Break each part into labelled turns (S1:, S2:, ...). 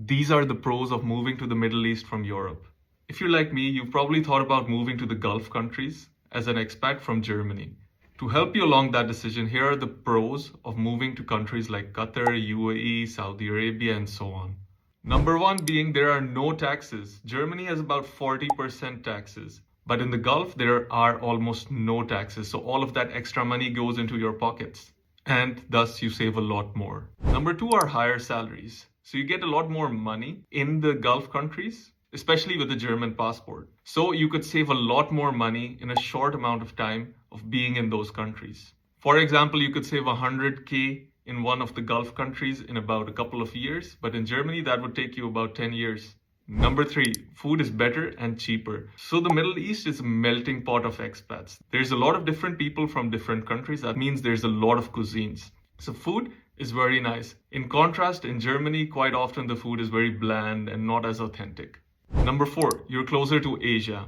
S1: These are the pros of moving to the Middle East from Europe. If you're like me, you've probably thought about moving to the Gulf countries as an expat from Germany. To help you along that decision, here are the pros of moving to countries like Qatar, UAE, Saudi Arabia, and so on. Number one being there are no taxes. Germany has about 40% taxes. But in the Gulf, there are almost no taxes. So all of that extra money goes into your pockets. And thus you save a lot more. Number two are higher salaries. So you get a lot more money in the Gulf countries, especially with the German passport. So you could save a lot more money in a short amount of time of being in those countries. For example, you could save 100K in one of the Gulf countries in about a couple of years, but in Germany, that would take you about 10 years. Number three, food is better and cheaper. So the Middle East is a melting pot of expats. There's a lot of different people from different countries. That means there's a lot of cuisines. So food is very nice. In contrast, in Germany, quite often the food is very bland and not as authentic. Number four, you're closer to Asia.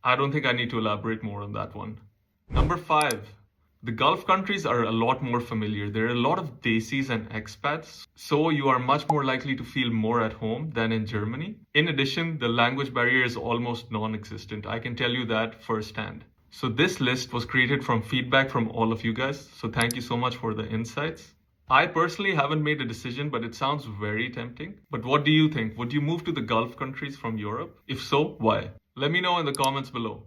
S1: I don't think I need to elaborate more on that one. Number five, the Gulf countries are a lot more familiar. There are a lot of Desis and expats, so you are much more likely to feel more at home than in Germany. In addition, the language barrier is almost non-existent. I can tell you that firsthand. So this list was created from feedback from all of you guys. So thank you so much for the insights. I personally haven't made a decision, but it sounds very tempting. But what do you think? Would you move to the Gulf countries from Europe? If so, why? Let me know in the comments below.